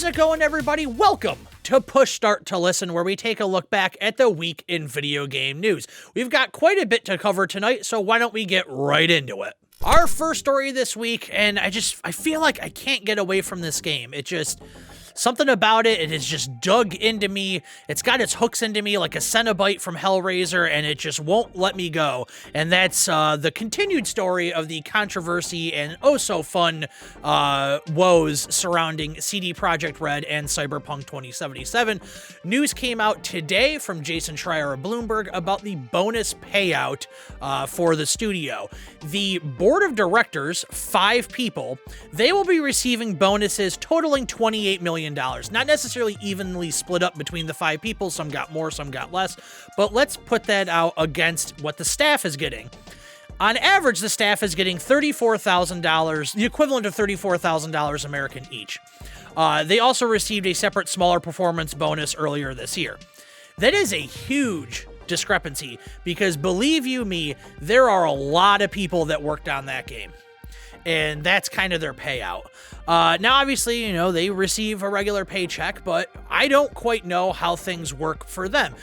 How's it going, everybody? Welcome to Push Start to Listen, where we take a look back at the week in video game news. We've got quite a bit to cover tonight, so why don't we get right into it? Our first story this week, and I feel like I can't get away from this game. Something about it has just dug into me. It's got its hooks into me like a Cenobite from Hellraiser, and it just won't let me go. And that's the continued story of the controversy and oh-so-fun woes surrounding CD Projekt Red and Cyberpunk 2077. News came out today from Jason Schreier of Bloomberg about the bonus payout for the studio. The board of directors, 5 people, they will be receiving bonuses totaling $28 million. Not necessarily evenly split up between the 5 people. Some got more, some got less. But let's put that out against what the staff is getting. On average, the staff is getting $34,000, the equivalent of $34,000 American each. They also received a separate smaller performance bonus earlier this year. That is a huge discrepancy because, believe you me, there are a lot of people that worked on that game. And that's kind of their payout. Now, obviously, they receive a regular paycheck, but I don't quite know how things work for them.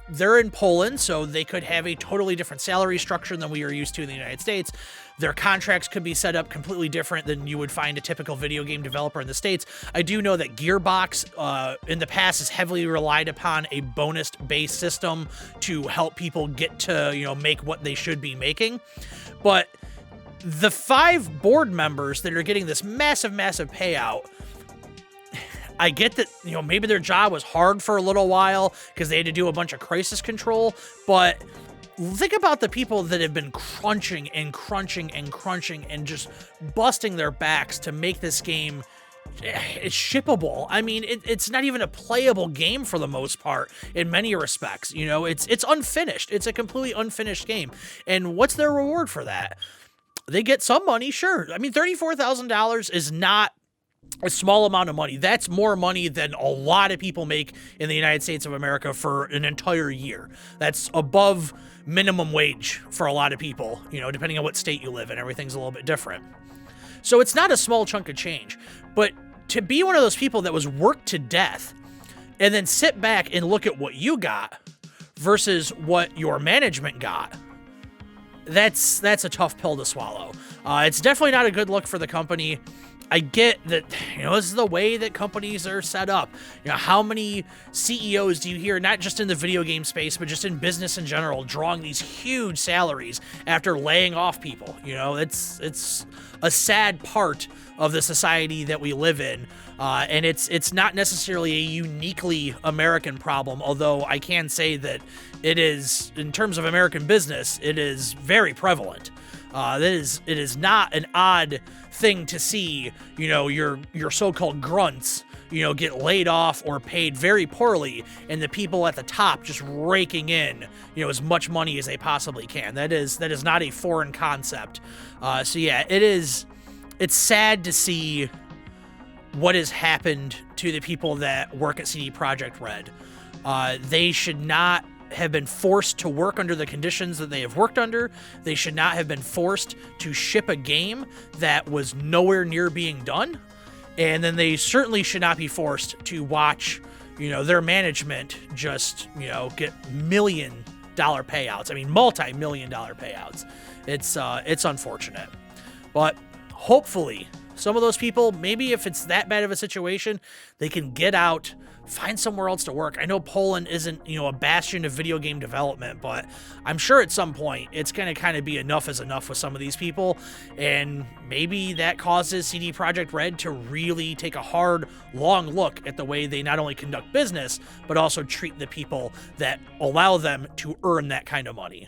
They're in Poland, so they could have a totally different salary structure than we are used to in the United States. Their contracts could be set up completely different than you would find a typical video game developer in the States. I do know that Gearbox in the past has heavily relied upon a bonus-based system to help people get to, make what they should be making. But the 5 board members that are getting this massive payout, I get that, maybe their job was hard for a little while because they had to do a bunch of crisis control, but think about the people that have been crunching and just busting their backs to make this game shippable. I mean, it's not even a playable game for the most part in many respects. It's unfinished. It's a completely unfinished game. And what's their reward for that? They get some money, sure. I mean, $34,000 is not a small amount of money. That's more money than a lot of people make in the United States of America for an entire year. That's above minimum wage for a lot of people, depending on what state you live in. Everything's a little bit different. So it's not a small chunk of change. But to be one of those people that was worked to death and then sit back and look at what you got versus what your management got, that's a tough pill to swallow. It's definitely not a good look for the company. I get that, this is the way that companies are set up. How many CEOs do you hear, not just in the video game space, but just in business in general, drawing these huge salaries after laying off people? It's a sad part of the society that we live in. And it's not necessarily a uniquely American problem, although I can say that it is, in terms of American business, it is very prevalent. It is not an odd thing to see, your so-called grunts, get laid off or paid very poorly, and the people at the top just raking in, as much money as they possibly can. That is not a foreign concept. So yeah, it's sad to see what has happened to the people that work at CD Projekt Red. They should not have been forced to work under the conditions that they have worked under. They should not have been forced to ship a game that was nowhere near being done. And then they certainly should not be forced to watch, their management just, get $1 million payouts. I mean, multi-million-dollar payouts. It's unfortunate. But hopefully some of those people, maybe if it's that bad of a situation, they can get out, find somewhere else to work. I know Poland isn't, a bastion of video game development, but I'm sure at some point it's going to kind of be enough is enough with some of these people. And maybe that causes CD Projekt Red to really take a hard, long look at the way they not only conduct business, but also treat the people that allow them to earn that kind of money.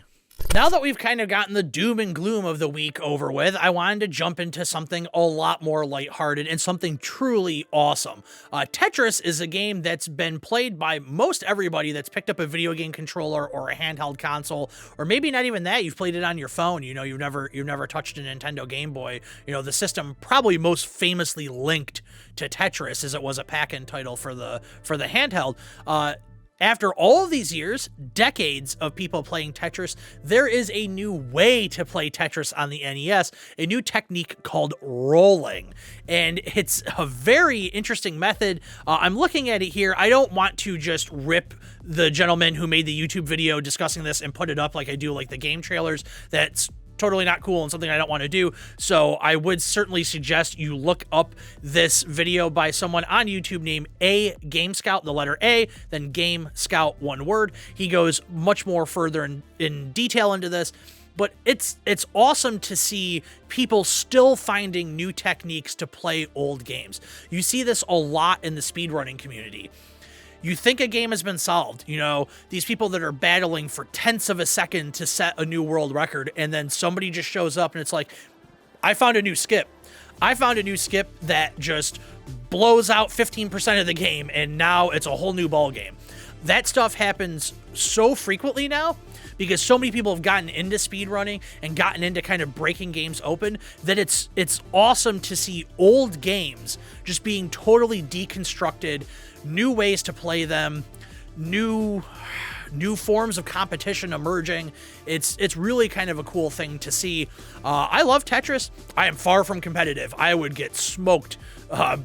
Now that we've kind of gotten the doom and gloom of the week over with, I wanted to jump into something a lot more lighthearted and something truly awesome. Tetris is a game that's been played by most everybody that's picked up a video game controller or a handheld console, or maybe not even that. You've played it on your phone. You've never touched a Nintendo Game Boy. The system probably most famously linked to Tetris, as it was a pack-in title for the handheld. After all of these years, decades of people playing Tetris, there is a new way to play Tetris on the NES, a new technique called rolling. And it's a very interesting method. I'm looking at it here. I don't want to just rip the gentleman who made the YouTube video discussing this and put it up like I do like the game trailers. That's totally not cool and something I don't want to do. So I would certainly suggest you look up this video by someone on YouTube named A Game Scout, the letter A, then Game Scout, one word. He goes much more further in detail into this, but it's awesome to see people still finding new techniques to play old games. You see this a lot in the speedrunning community. You think a game has been solved, you know, these people that are battling for tenths of a second to set a new world record, and then somebody just shows up and it's like, I found a new skip. I found a new skip that just blows out 15% of the game, and now it's a whole new ball game. That stuff happens so frequently now because so many people have gotten into speedrunning and gotten into kind of breaking games open that it's awesome to see old games just being totally deconstructed, new ways to play them, new forms of competition emerging. It's really kind of a cool thing to see. I love Tetris. I am far from competitive. I would get smoked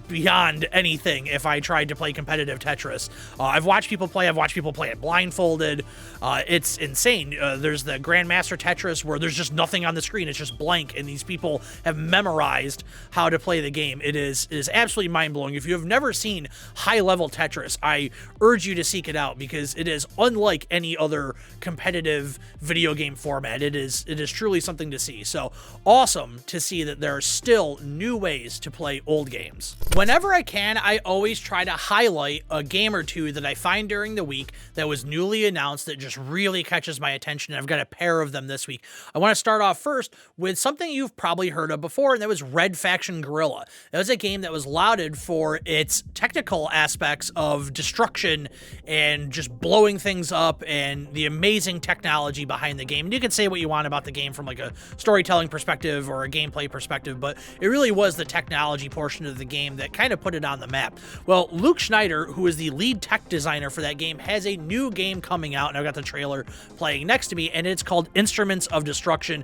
beyond anything if I tried to play competitive Tetris. I've watched people play. I've watched people play it blindfolded. It's insane. There's the Grandmaster Tetris where there's just nothing on the screen. It's just blank, and these people have memorized how to play the game. It is absolutely mind-blowing. If you have never seen high-level Tetris, I urge you to seek it out because it is unlike any other competitive video game format. It is truly something to see. So awesome to see that there are still new ways to play old games. Whenever I can, I always try to highlight a game or two that I find during the week that was newly announced that just really catches my attention. I've got a pair of them this week. I want to start off first with something you've probably heard of before, and that was Red Faction Guerrilla. That was a game that was lauded for its technical aspects of destruction and just blowing things up and the amazing technology behind the game. And you can say what you want about the game from like a storytelling perspective or a gameplay perspective, but it really was the technology portion of the game that kind of put it on the map. Well, Luke Schneider, who is the lead tech designer for that game, has a new game coming out, and I've got the trailer playing next to me, and it's called Instruments of Destruction.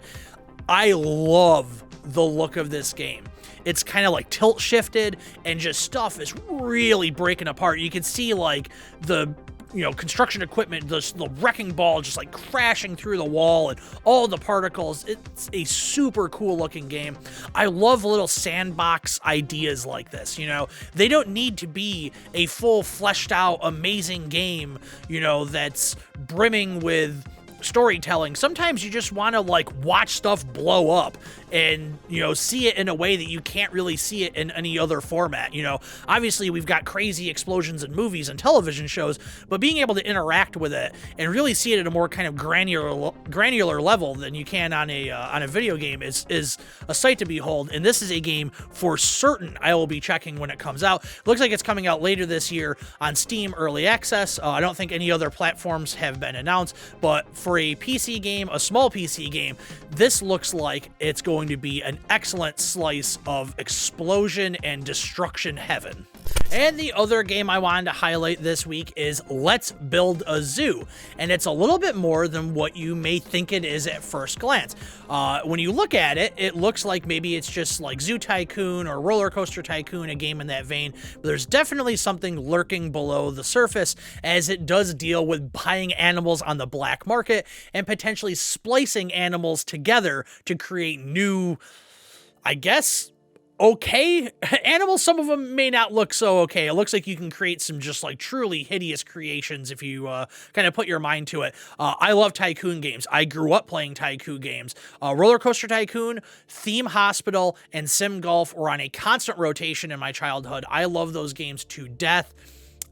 I love the look of this game. It's kind of like tilt shifted, and just stuff is really breaking apart. You can see like the construction equipment, the wrecking ball just like crashing through the wall and all the particles. It's a super cool looking game. I love little sandbox ideas like this. They don't need to be a full fleshed out amazing game, that's brimming with storytelling. Sometimes you just want to like watch stuff blow up and see it in a way that you can't really see it in any other format. Obviously we've got crazy explosions in movies and television shows, but being able to interact with it and really see it at a more kind of granular level than you can on a video game is a sight to behold. And this is a game for certain I will be checking when it comes out. It looks like it's coming out later this year on Steam Early Access. I don't think any other platforms have been announced, but for a PC game, a small PC game, this looks like it's going to be an excellent slice of explosion and destruction heaven. And the other game I wanted to highlight this week is Let's Build a Zoo, and it's a little bit more than what you may think it is at first glance. When you look at it, it looks like maybe it's just like Zoo Tycoon or Roller Coaster Tycoon, a game in that vein, but there's definitely something lurking below the surface as it does deal with buying animals on the black market and potentially splicing animals together to create new, I guess, okay animals. Some of them may not look so okay. It looks like you can create some just like truly hideous creations if you kind of put your mind to it. I love Tycoon games. I grew up playing Tycoon games. Roller Coaster Tycoon, Theme Hospital, and Sim Golf were on a constant rotation in my childhood. I love those games to death.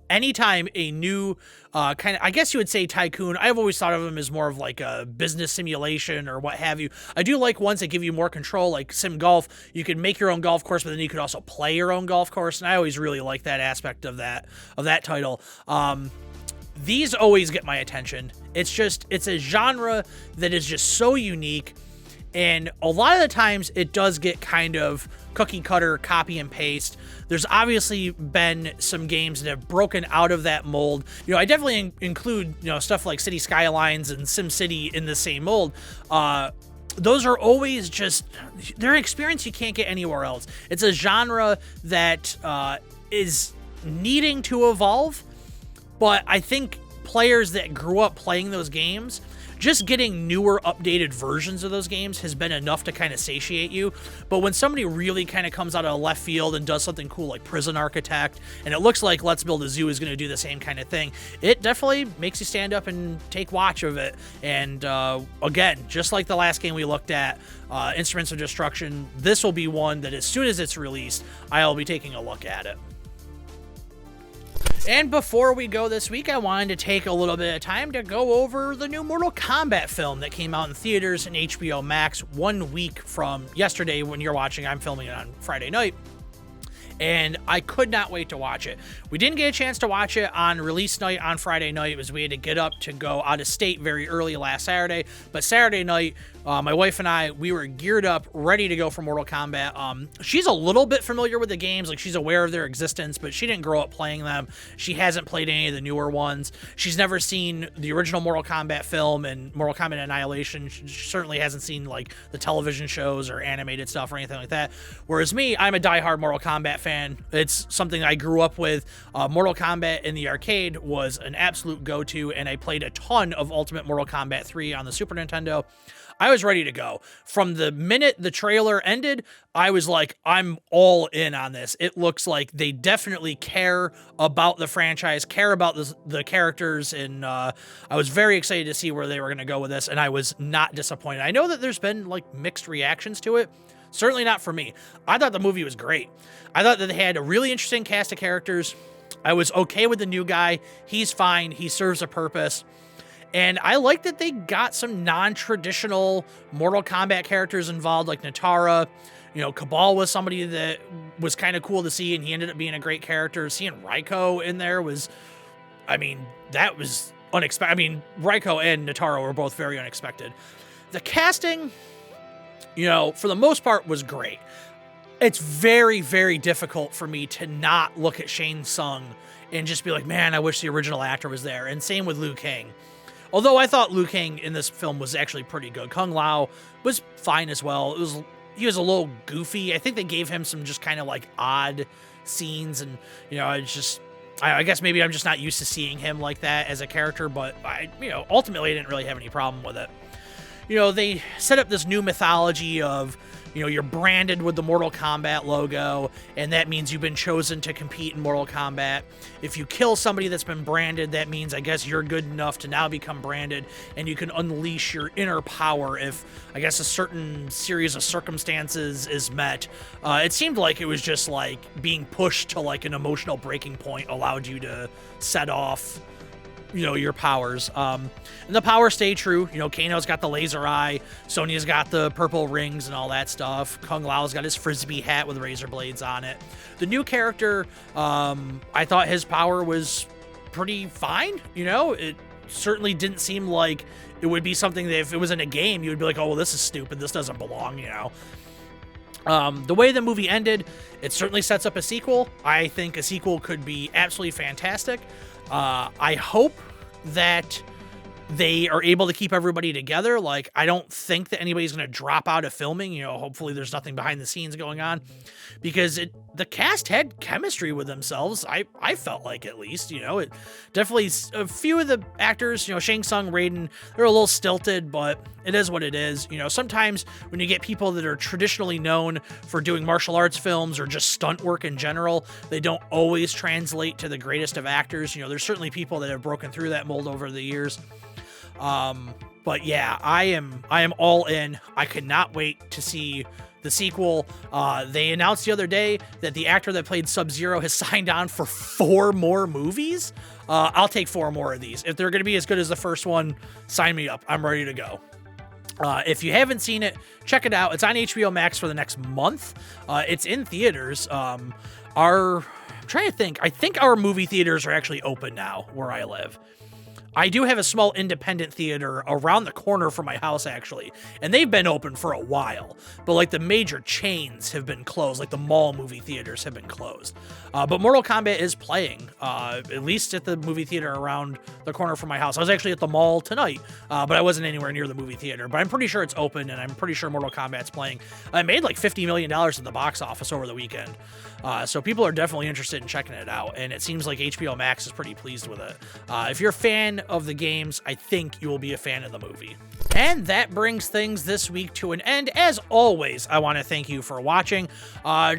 Anytime a new kind of, I guess you would say tycoon, I've always thought of them as more of like a business simulation or what have you. I do like ones that give you more control, like Sim Golf. You could make your own golf course, but then you could also play your own golf course, and I always really like that aspect of that title. These always get my attention. It's a genre that is just so unique. And a lot of the times it does get kind of cookie cutter, copy and paste. There's obviously been some games that have broken out of that mold. I definitely include, stuff like City Skylines and SimCity in the same mold. Those are always just, they're an experience you can't get anywhere else. It's a genre that is needing to evolve, but I think players that grew up playing those games, just getting newer, updated versions of those games has been enough to kind of satiate you. But when somebody really kind of comes out of left field and does something cool like Prison Architect, and it looks like Let's Build a Zoo is going to do the same kind of thing, it definitely makes you stand up and take watch of it. And again, just like the last game we looked at, Instruments of Destruction, this will be one that as soon as it's released, I'll be taking a look at it. And before we go this week, I wanted to take a little bit of time to go over the new Mortal Kombat film that came out in theaters and HBO Max 1 week from yesterday when you're watching. I'm filming it on Friday night. And I could not wait to watch it. We didn't get a chance to watch it on release night on Friday night. It was we had to get up to go out of state very early last Saturday. But Saturday night, my wife and I, we were geared up, ready to go for Mortal Kombat. She's a little bit familiar with the games, like she's aware of their existence, but she didn't grow up playing them. She hasn't played any of the newer ones. She's never seen the original Mortal Kombat film and Mortal Kombat Annihilation. She certainly hasn't seen like the television shows or animated stuff or anything like that. Whereas me, I'm a diehard Mortal Kombat fan. It's something I grew up with. Mortal Kombat in the arcade was an absolute go-to, and I played a ton of Ultimate Mortal Kombat 3 on the Super Nintendo. I was ready to go. From the minute the trailer ended, I was like, I'm all in on this. It looks like they definitely care about the franchise, care about the characters, and I was very excited to see where they were going to go with this, and I was not disappointed. I know that there's been like mixed reactions to it. Certainly not for me. I thought the movie was great. I thought that they had a really interesting cast of characters. I was okay with the new guy. He's fine. He serves a purpose. And I like that they got some non-traditional Mortal Kombat characters involved, like Natara. Cabal was somebody that was kind of cool to see, and he ended up being a great character. Seeing Raiko in there was, that was unexpected. Raiko and Natara were both very unexpected. The casting, for the most part, was great. It's very, very difficult for me to not look at Shang Tsung and just be like, man, I wish the original actor was there. And same with Liu Kang. Although I thought Liu Kang in this film was actually pretty good. Kung Lao was fine as well. He was a little goofy. I think they gave him some just kind of like odd scenes, and I guess maybe I'm just not used to seeing him like that as a character, but ultimately I didn't really have any problem with it. They set up this new mythology of, you're branded with the Mortal Kombat logo, and that means you've been chosen to compete in Mortal Kombat. If you kill somebody that's been branded, that means, I guess, you're good enough to now become branded, and you can unleash your inner power if, I guess, a certain series of circumstances is met. It seemed like it was just like being pushed to like an emotional breaking point allowed you to set off your powers. And the powers stay true. Kano's got the laser eye, Sonya's got the purple rings and all that stuff. Kung Lao's got his frisbee hat with razor blades on it. The new character, I thought his power was pretty fine. It certainly didn't seem like it would be something that if it was in a game, you would be like, oh, well, this is stupid. This doesn't belong, The way the movie ended, it certainly sets up a sequel. I think a sequel could be absolutely fantastic. I hope that they are able to keep everybody together. Like, I don't think that anybody's going to drop out of filming. Hopefully there's nothing behind the scenes going on, because the cast had chemistry with themselves. I felt like, at least, it definitely, a few of the actors, Shang Tsung, Raiden, they're a little stilted, but it is what it is. Sometimes when you get people that are traditionally known for doing martial arts films or just stunt work in general, they don't always translate to the greatest of actors. There's certainly people that have broken through that mold over the years. But yeah, I am all in. I could not wait to see the sequel. They announced the other day that the actor that played Sub-Zero has signed on for 4 more movies. I'll take 4 more of these. If they're going to be as good as the first one, sign me up. I'm ready to go. If you haven't seen it, check it out. It's on HBO Max for the next month. It's in theaters. I'm trying to think. I think our movie theaters are actually open now where I live. I do have a small independent theater around the corner from my house, actually, and they've been open for a while, but like the major chains have been closed, like the mall movie theaters have been closed. But Mortal Kombat is playing, at least at the movie theater around the corner from my house. I was actually at the mall tonight, but I wasn't anywhere near the movie theater, but I'm pretty sure it's open, and I'm pretty sure Mortal Kombat's playing. I made like $50 million at the box office over the weekend, so people are definitely interested in checking it out, and it seems like HBO Max is pretty pleased with it. If you're a fan of the games, I think you will be a fan of the movie. And that brings things this week to an end. As always, I want to thank you for watching.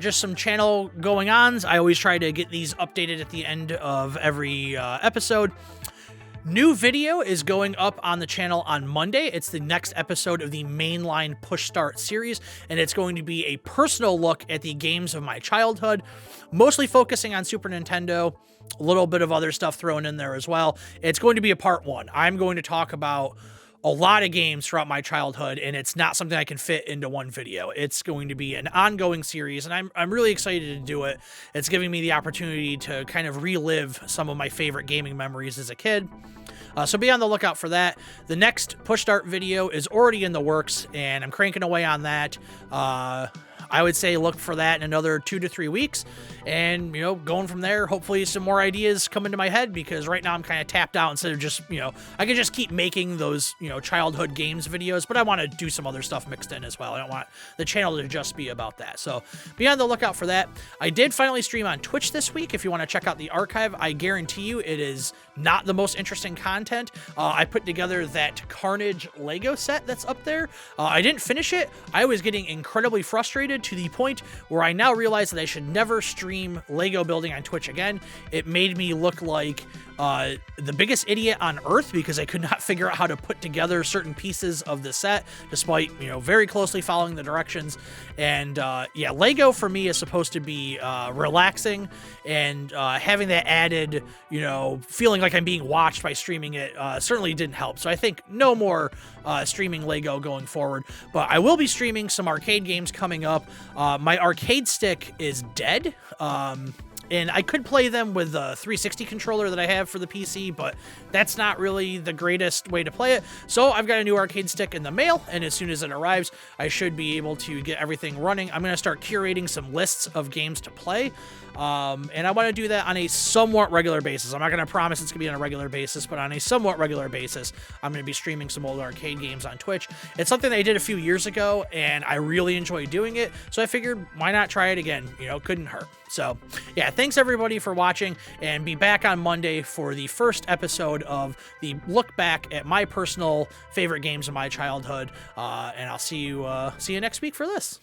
Just some channel going-ons. I always try to get these updated at the end of every episode. New video is going up on the channel on Monday. It's the next episode of the mainline Push Start series, and it's going to be a personal look at the games of my childhood, mostly focusing on Super Nintendo, a little bit of other stuff thrown in there as well. It's going to be a part one. I'm going to talk about a lot of games throughout my childhood, and it's not something I can fit into one video. It's going to be an ongoing series, and I'm really excited to do it. It's giving me the opportunity to kind of relive some of my favorite gaming memories as a kid. So be on the lookout for that. The next Push Start video is already in the works, and I'm cranking away on that. I would say look for that in another 2 to 3 weeks, and, you know, going from there, hopefully some more ideas come into my head, because right now I'm kind of tapped out. Instead of just, you know, I could just keep making those, you know, childhood games videos, but I want to do some other stuff mixed in as well. I don't want the channel to just be about that. So be on the lookout for that. I did finally stream on Twitch this week. If you want to check out the archive, I guarantee you it is not the most interesting content. I put together that Carnage Lego set that's up there. I didn't finish it. I was getting incredibly frustrated to the point where I now realize that I should never stream Lego building on Twitch again. It made me look like the biggest idiot on earth, because I could not figure out how to put together certain pieces of the set, despite, you know, very closely following the directions. And yeah, Lego for me is supposed to be relaxing, and having that added, you know, feeling like I'm being watched by streaming it certainly didn't help. So I think no more streaming Lego going forward, but I will be streaming some arcade games coming up. My arcade stick is dead. And I could play them with the 360 controller that I have for the PC, but that's not really the greatest way to play it. So I've got a new arcade stick in the mail, and as soon as it arrives, I should be able to get everything running. I'm going to start curating some lists of games to play, and I want to do that on a somewhat regular basis. I'm not going to promise it's going to be on a regular basis, but on a somewhat regular basis, I'm going to be streaming some old arcade games on Twitch. It's something I did a few years ago, and I really enjoy doing it, so I figured, why not try it again? You know, couldn't hurt. So yeah, thanks everybody for watching, and be back on Monday for the first episode of the look back at my personal favorite games of my childhood, and I'll see you next week for this.